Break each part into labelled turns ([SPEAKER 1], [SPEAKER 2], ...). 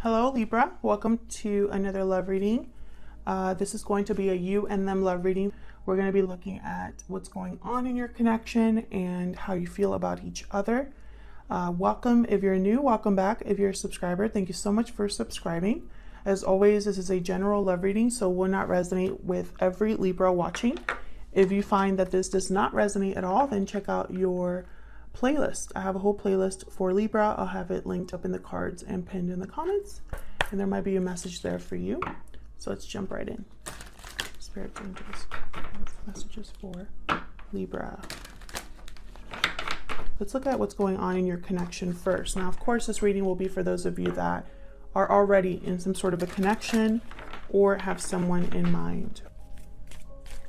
[SPEAKER 1] Hello Libra, welcome to another love reading. This is going to be a you and them love reading. We're going to be looking at what's going on in your connection and how you feel about each other. Welcome if you're new, welcome back if you're a subscriber. Thank you so much for subscribing. As always, this is a general love reading, so will not resonate with every Libra watching. If you find that this does not resonate at all, then check out your playlist. I have a whole playlist for Libra. I'll have it linked up in the cards and pinned in the comments, and there might be a message there for you. So let's jump right in. Spirit angels, messages for Libra. Let's look at what's going on in your connection first. Now, of course, this reading will be for those of you that are already in some sort of a connection or have someone in mind.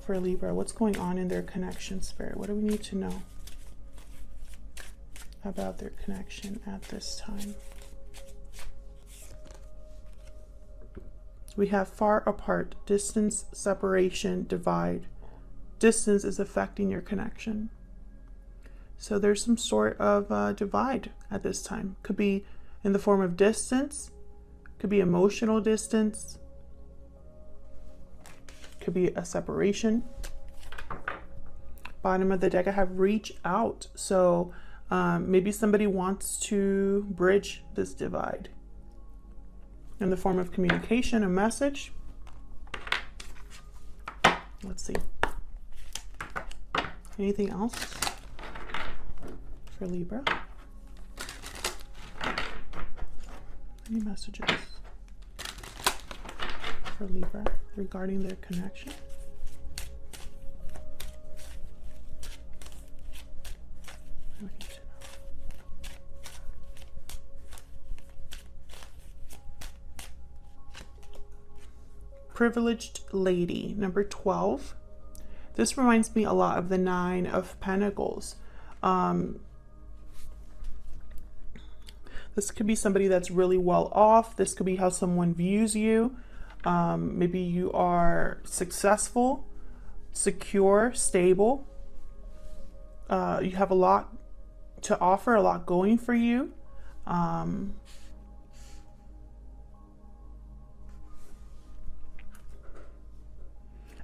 [SPEAKER 1] For Libra, what's going on in their connection, Spirit? What do we need to know about their connection at this time? We have far apart, distance, separation, divide. Distance is affecting your connection. So there's some sort of divide at this time. Could be in the form of distance, could be emotional distance, could be a separation. Bottom of the deck, I have reach out. So maybe somebody wants to bridge this divide in the form of communication, a message. Let's see. Anything else for Libra? Any messages for Libra regarding their connection? Privileged lady, number 12. This reminds me a lot of the 9 of Pentacles. This could be somebody that's really well off. This could be how someone views you. Maybe you are successful, secure, stable. You have a lot to offer, a lot going for you.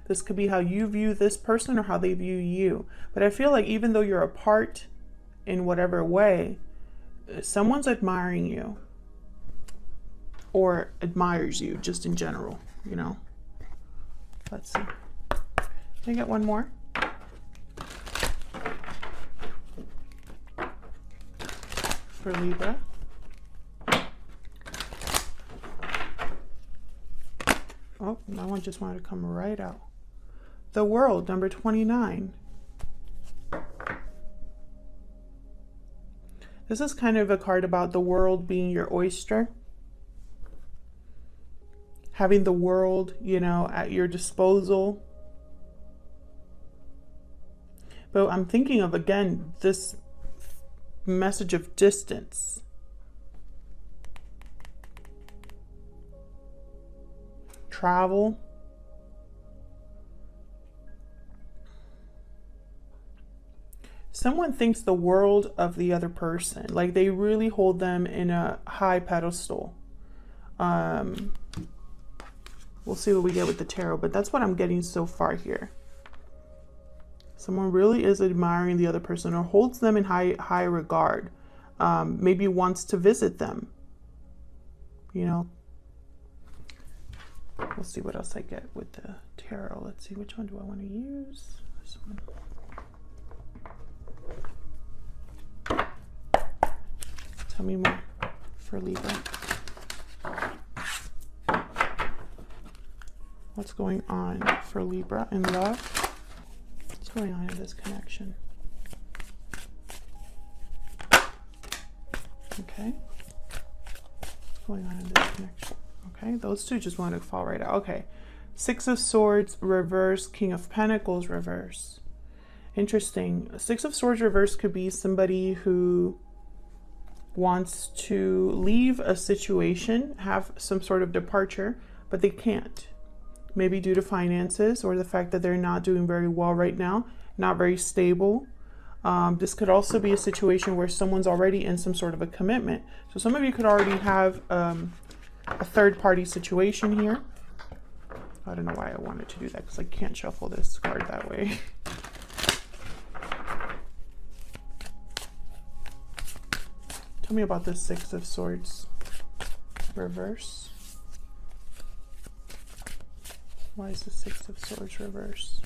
[SPEAKER 1] This could be how you view this person or how they view you. But I feel like even though you're apart in whatever way, someone's admiring you or admires you just in general, you know. Let's see. Can I get one more? For Libra. Oh, that one just wanted to come right out. The World, number 29. This is kind of a card about the world being your oyster. Having the world, you know, at your disposal. But I'm thinking of, again, this message of distance. Travel. Someone thinks the world of the other person, like they really hold them in a high pedestal. We'll see what we get with the tarot, but that's what I'm getting so far here. Someone really is admiring the other person or holds them in high regard. Maybe wants to visit them, you know. We'll see what else I get with the tarot. Let's see, which one do I want to use? This one. Tell me more for Libra. What's going on for Libra in love? What's going on in this connection? Okay. What's going on in this connection? Okay, those two just want to fall right out. Okay. 6 of Swords reverse, King of Pentacles reverse. Interesting. 6 of Swords reverse could be somebody who wants to leave a situation, have some sort of departure, but they can't. Maybe due to finances or the fact that they're not doing very well right now, not very stable. This could also be a situation where someone's already in some sort of a commitment. So some of you could already have a third-party situation here. I don't know why I wanted to do that because I can't shuffle this card that way. Tell me about the Six of Swords reverse. Why is the Six of Swords reverse?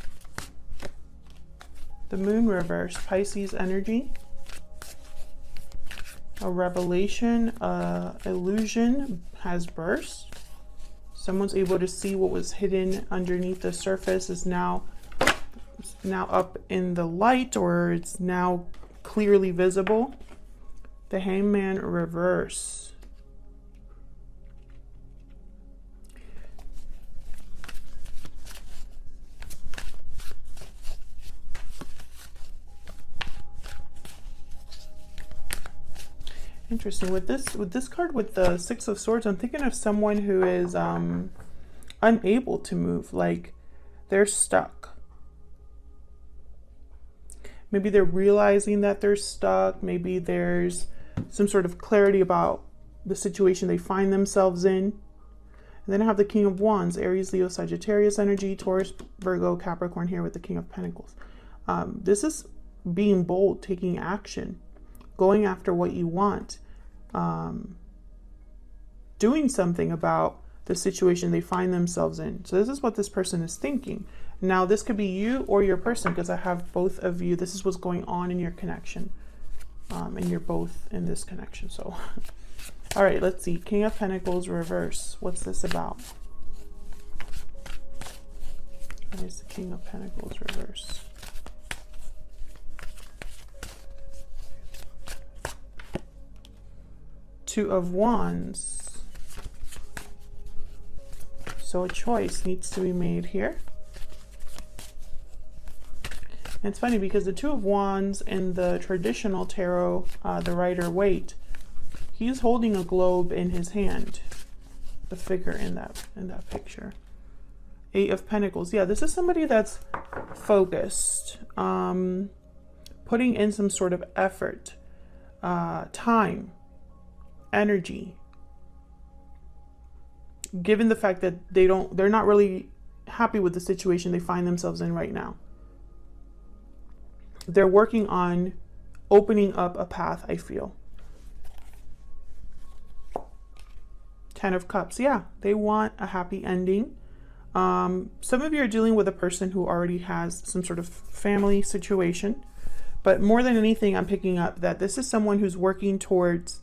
[SPEAKER 1] The Moon reverse, Pisces energy. A revelation, illusion has burst. Someone's able to see what was hidden underneath the surface is now up in the light, or it's now clearly visible. The Hangman reverse. Interesting. With this card, with the Six of Swords, I'm thinking of someone who is unable to move, like they're stuck. Maybe they're realizing that they're stuck. Maybe there's some sort of clarity about the situation they find themselves in. And then I have the King of Wands, Aries, Leo, Sagittarius energy, Taurus, Virgo, Capricorn here with the King of Pentacles. This is being bold, taking action, going after what you want, doing something about the situation they find themselves in. So this is what this person is thinking. Now, this could be you or your person, because I have both of you. This is what's going on in your connection. And you're both in this connection. So, all right, let's see. King of Pentacles reverse. What's this about? What is the King of Pentacles reverse? Two of Wands. So a choice needs to be made here. And it's funny because the Two of Wands in the traditional tarot, the Rider-Waite, he's holding a globe in his hand. The figure in that picture. Eight of Pentacles. Yeah, this is somebody that's focused, putting in some sort of effort, time, energy. Given the fact that they're not really happy with the situation they find themselves in right now. They're working on opening up a path, I feel. Ten of Cups. Yeah, they want a happy ending. Some of you are dealing with a person who already has some sort of family situation. But more than anything, I'm picking up that this is someone who's working towards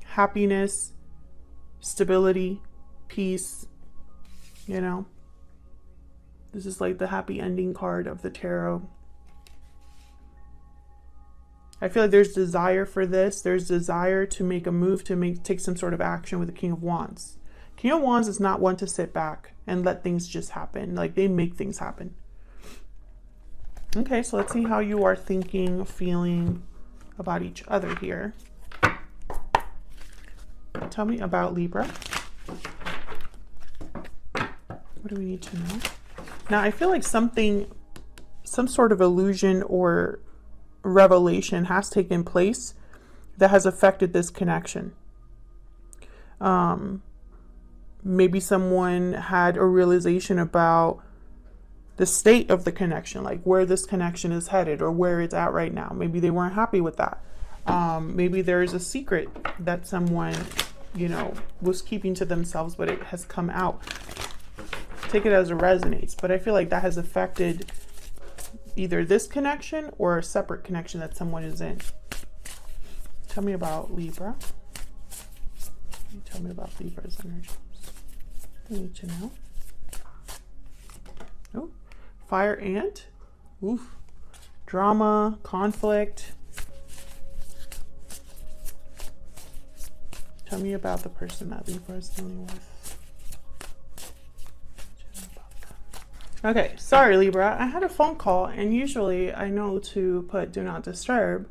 [SPEAKER 1] happiness, stability, peace, you know. This is like the happy ending card of the tarot. I feel like there's desire for this. There's desire to make a move, to take some sort of action with the King of Wands. King of Wands is not one to sit back and let things just happen. Like, they make things happen. Okay, so let's see how you are thinking, feeling about each other here. Tell me about Libra. What do we need to know? Now, I feel like some sort of illusion or revelation has taken place that has affected this connection. Maybe someone had a realization about the state of the connection, like where this connection is headed or where it's at right now. Maybe they weren't happy with that. Maybe there's a secret that someone, you know, was keeping to themselves, but it has come out. Take it as it resonates. But I feel like that has affected either this connection or a separate connection that someone is in. Tell me about Libra. Tell me about Libra's energies. I need to know. Oh, Fire Ant. Oof. Drama, conflict. Tell me about the person that Libra is dealing with. Okay, sorry Libra, I had a phone call, and usually I know to put do not disturb,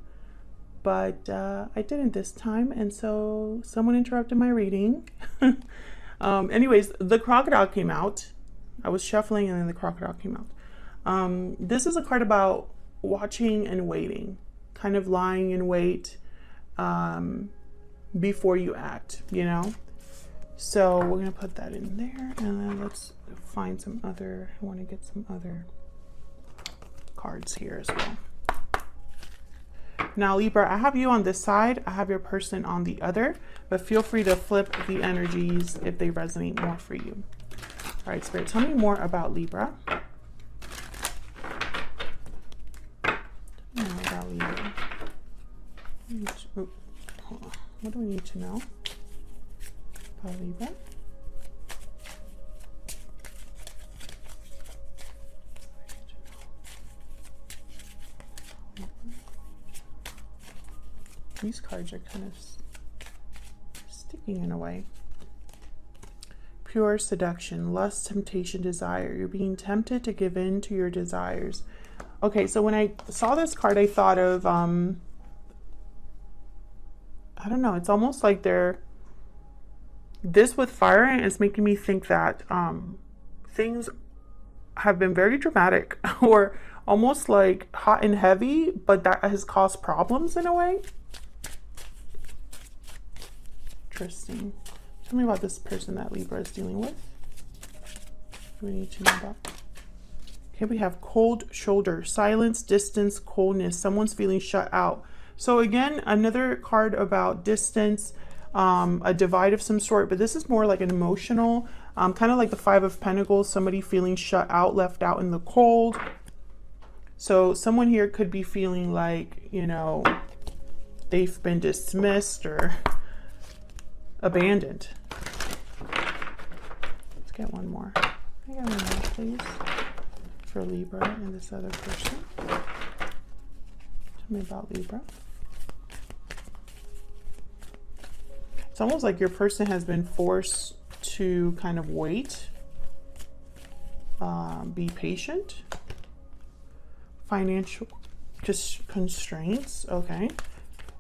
[SPEAKER 1] but I didn't this time, and so someone interrupted my reading. Anyways, the crocodile came out. I was shuffling and then the crocodile came out. This is a card about watching and waiting, kind of lying in wait before you act, you know? So we're going to put that in there, and then let's find some other, I want to get some other cards here as well. Now, Libra, I have you on this side, I have your person on the other, but feel free to flip the energies if they resonate more for you. All right, Spirit, tell me more about Libra. More about Libra. Hold on. What do we need to know about Libra? These cards are kind of sticking in a way. Pure seduction, lust, temptation, desire. You're being tempted to give in to your desires. Okay, so when I saw this card, I thought of, I don't know, it's almost like this with fire, and it's making me think that things have been very dramatic or almost like hot and heavy, but that has caused problems in a way. Interesting. Tell me about this person that Libra is dealing with. What do we need to know about? Okay, we have cold shoulder, silence, distance, coldness. Someone's feeling shut out. So again, another card about distance, a divide of some sort, but this is more like an emotional, kind of like the Five of Pentacles, somebody feeling shut out, left out in the cold. So someone here could be feeling like, you know, they've been dismissed or abandoned. Let's get one more. Can I get one more, please? For Libra and this other person. Tell me about Libra. It's almost like your person has been forced to kind of wait, be patient. Financial constraints, okay.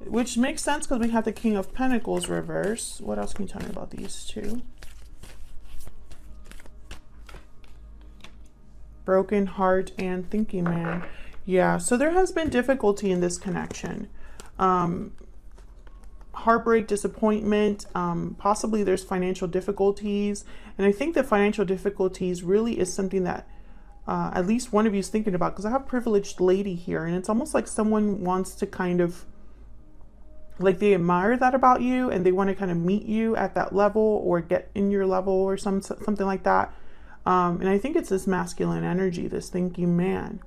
[SPEAKER 1] Which makes sense because we have the King of Pentacles reverse. What else can you tell me about these two? Broken heart and thinking man. Yeah, so there has been difficulty in this connection. Heartbreak, disappointment, possibly there's financial difficulties. And I think the financial difficulties really is something that at least one of you is thinking about, because I have privileged lady here, and it's almost like someone wants to kind of, like they admire that about you and they want to kind of meet you at that level or get in your level or something like that. And I think it's this masculine energy, this thinking man.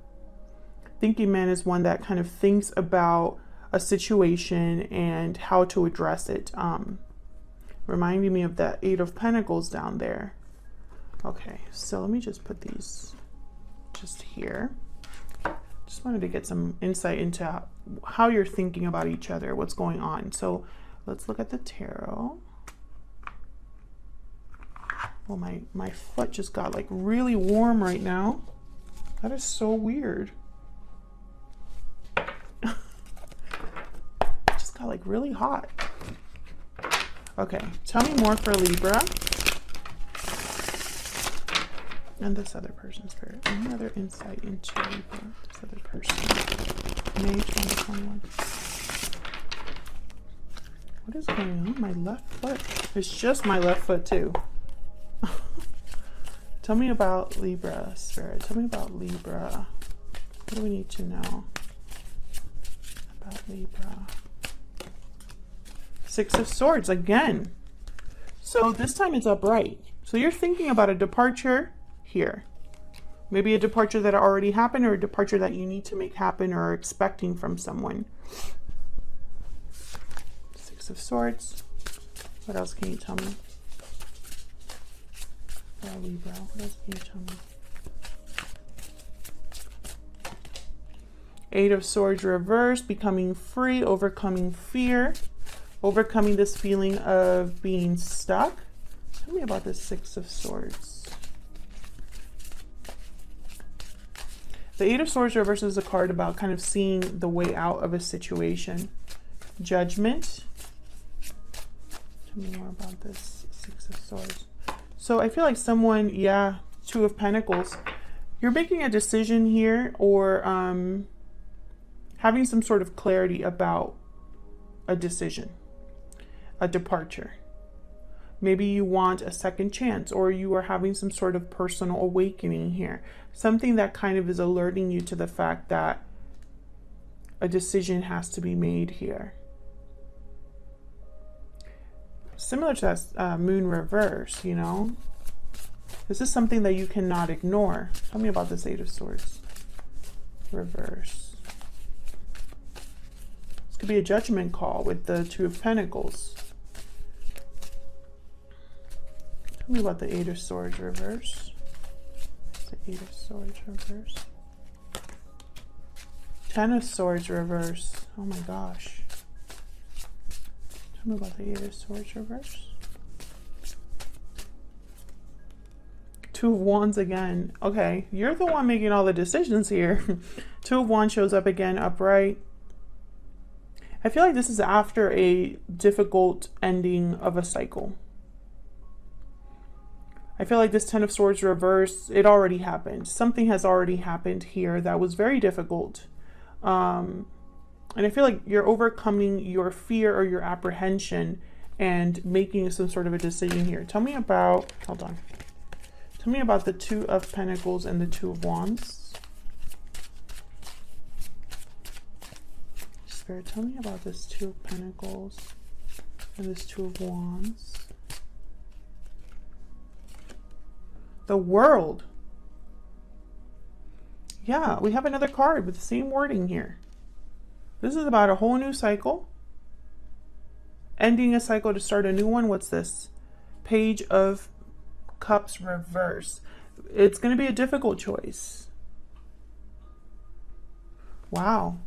[SPEAKER 1] Thinking man is one that kind of thinks about a situation and how to address it. Reminding me of that Eight of Pentacles down there. Okay, so let me just put these just here. Just wanted to get some insight into how you're thinking about each other, what's going on. So let's look at the tarot. Well, my foot just got like really warm right now. That is so weird. It just got like really hot. Okay, tell me more for Libra. And this other person's spirit. Any other insight into Libra, this other person? May 2021. What is going on? My left foot. It's just my left foot too. Tell me about Libra, Spirit. Tell me about Libra. What do we need to know about Libra? Six of Swords again. So this time it's upright. So you're thinking about a departure here. Maybe a departure that already happened, or a departure that you need to make happen or are expecting from someone. Six of Swords. What else can you tell me? Libra, what else can you tell me? Eight of Swords reverse, becoming free, overcoming fear, overcoming this feeling of being stuck. Tell me about this Six of Swords. The Eight of Swords reverse is a card about kind of seeing the way out of a situation. Judgment. Tell me more about this Six of Swords. So I feel like someone, yeah, Two of Pentacles, you're making a decision here, or having some sort of clarity about a decision, a departure. Maybe you want a second chance, or you are having some sort of personal awakening here. Something that kind of is alerting you to the fact that a decision has to be made here. Similar to that moon reverse, you know. This is something that you cannot ignore. Tell me about this Eight of Swords reverse. This could be a judgment call with the Two of Pentacles. Tell me about the Eight of Swords reverse. The Eight of Swords reverse. Ten of Swords reverse. Oh my gosh. Tell me about the Eight of Swords reverse. Two of Wands again. Okay, you're the one making all the decisions here. Two of Wands shows up again, upright. I feel like this is after a difficult ending of a cycle. I feel like this Ten of Swords reverse, it already happened. Something has already happened here that was very difficult. And I feel like you're overcoming your fear or your apprehension and making some sort of a decision here. Tell me about, hold on. Tell me about the Two of Pentacles and the Two of Wands. Spirit, tell me about this Two of Pentacles and this Two of Wands. The World. Yeah, we have another card with the same wording here. This is about a whole new cycle. Ending a cycle to start a new one. What's this? Page of Cups reverse. It's going to be a difficult choice. Wow.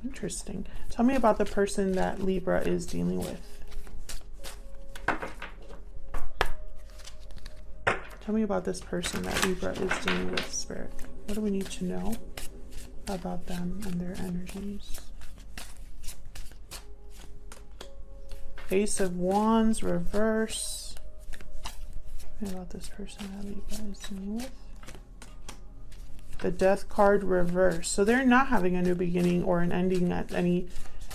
[SPEAKER 1] Interesting. Tell me about the person that Libra is dealing with. Tell me about this person that Libra is dealing with, Spirit. What do we need to know about them and their energies? Ace of Wands reverse. Tell me about this person that Libra is dealing with. The Death card reverse. So they're not having a new beginning or an ending at any.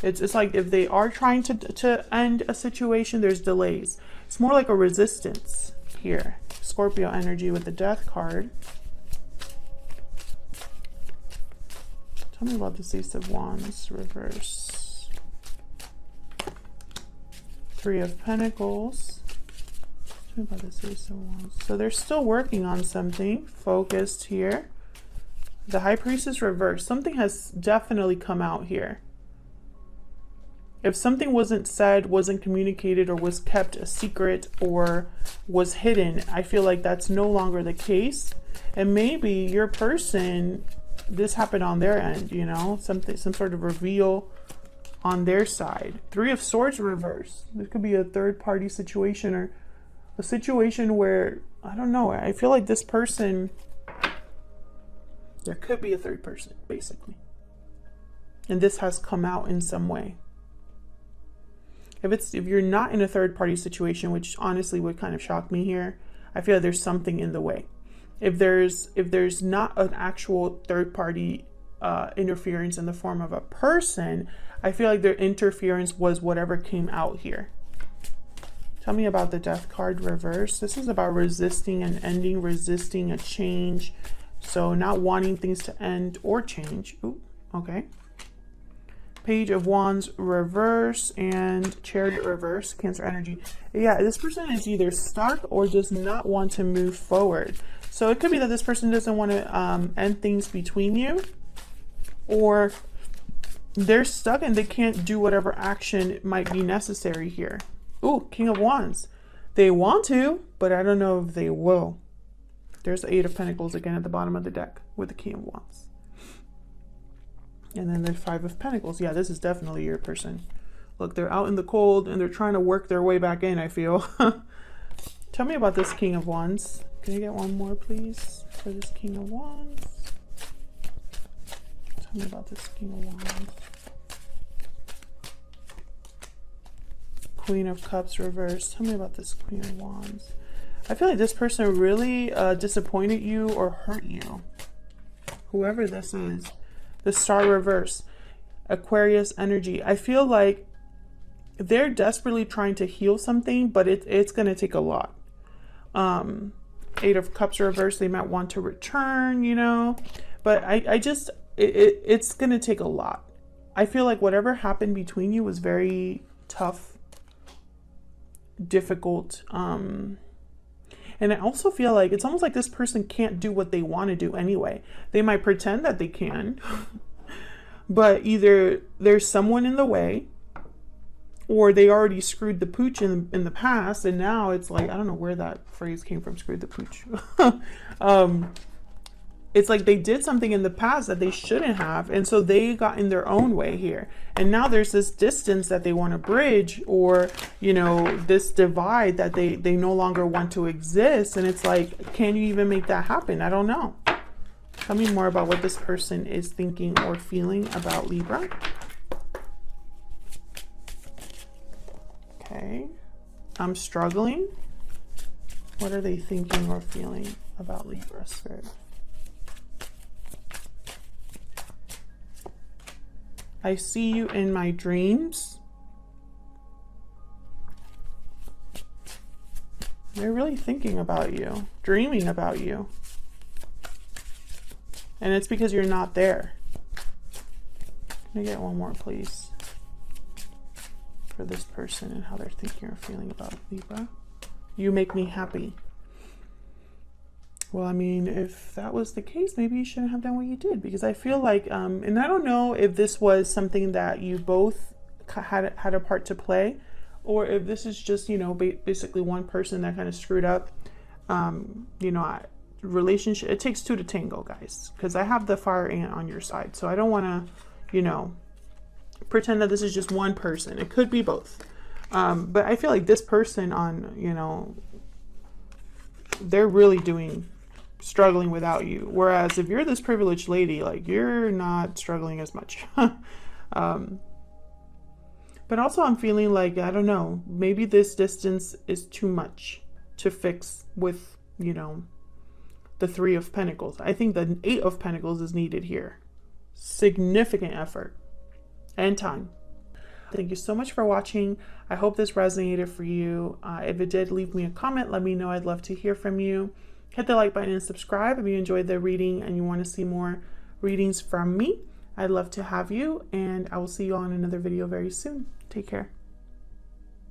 [SPEAKER 1] It's like if they are trying to end a situation, there's delays. It's more like a resistance here. Scorpio energy with the Death card. Tell me about the Ace of Wands reverse. Three of Pentacles. Tell me about this Ace of Wands. So they're still working on something. Focused here. The High Priestess reverse. Something has definitely come out here. If something wasn't said, wasn't communicated, or was kept a secret or was hidden, I feel like that's no longer the case. And maybe your person, this happened on their end, you know, some sort of reveal on their side. Three of Swords reverse. This could be a third party situation or a situation where, I don't know, I feel like this person, there could be a third person, basically. And this has come out in some way. If you're not in a third party situation, which honestly would kind of shock me here, I feel like there's something in the way. If there's not an actual third party interference in the form of a person, I feel like their interference was whatever came out here. Tell me about the Death card reverse. This is about resisting an ending, resisting a change. So not wanting things to end or change. Ooh, okay. Page of Wands reverse and Chariot reverse, Cancer energy. Yeah, this person is either stuck or does not want to move forward. So it could be that this person doesn't want to end things between you, or they're stuck and they can't do whatever action might be necessary here. Ooh, King of Wands. They want to, but I don't know if they will. There's the Eight of Pentacles again at the bottom of the deck with the King of Wands. And then the Five of Pentacles. Yeah, this is definitely your person. Look, they're out in the cold and they're trying to work their way back in, I feel. Tell me about this King of Wands. Can I get one more, please, for this King of Wands? Tell me about this King of Wands. Queen of Cups reverse. Tell me about this Queen of Wands. I feel like this person really disappointed you or hurt you. Whoever this is. The Star reverse. Aquarius energy. I feel like they're desperately trying to heal something, but it's going to take a lot. Eight of Cups reversed, they might want to return, you know, but it's going to take a lot. I feel like whatever happened between you was very tough, difficult. And I also feel like it's almost like this person can't do what they want to do anyway. They might pretend that they can, but either there's someone in the way, or they already screwed the pooch in the past, and now it's like, I don't know where that phrase came from, screwed the pooch. It's like they did something in the past that they shouldn't have, and so they got in their own way here. And now there's this distance that they want to bridge, or, you know, this divide that they no longer want to exist. And it's like, can you even make that happen? I don't know. Tell me more about what this person is thinking or feeling about Libra. Okay. I'm struggling. What are they thinking or feeling about Libra, Spirit? I see you in my dreams. They're really thinking about you, dreaming about you. And it's because you're not there. Can I get one more, please? For this person and how they're thinking or feeling about Libra. You make me happy. Well, I mean, if that was the case, maybe you shouldn't have done what you did, because I feel like, and I don't know if this was something that you both had a part to play, or if this is just, you know, basically one person that kind of screwed up. You know, relationship, it takes two to tango, guys, because I have the fire ant on your side. So I don't want to, you know, pretend that this is just one person. It could be both. But I feel like this person on, you know, they're really struggling without you. Whereas if you're this privileged lady, like, you're not struggling as much. But also I'm feeling like, I don't know, maybe this distance is too much to fix with, you know, the Three of Pentacles. I think the Eight of Pentacles is needed here. Significant effort and time. Thank you so much for watching. I hope this resonated for you. If it did, leave me a comment. Let me know. I'd love to hear from you. Hit the like button and subscribe if you enjoyed the reading and you want to see more readings from me. I'd love to have you, and I will see you on another video very soon. Take care.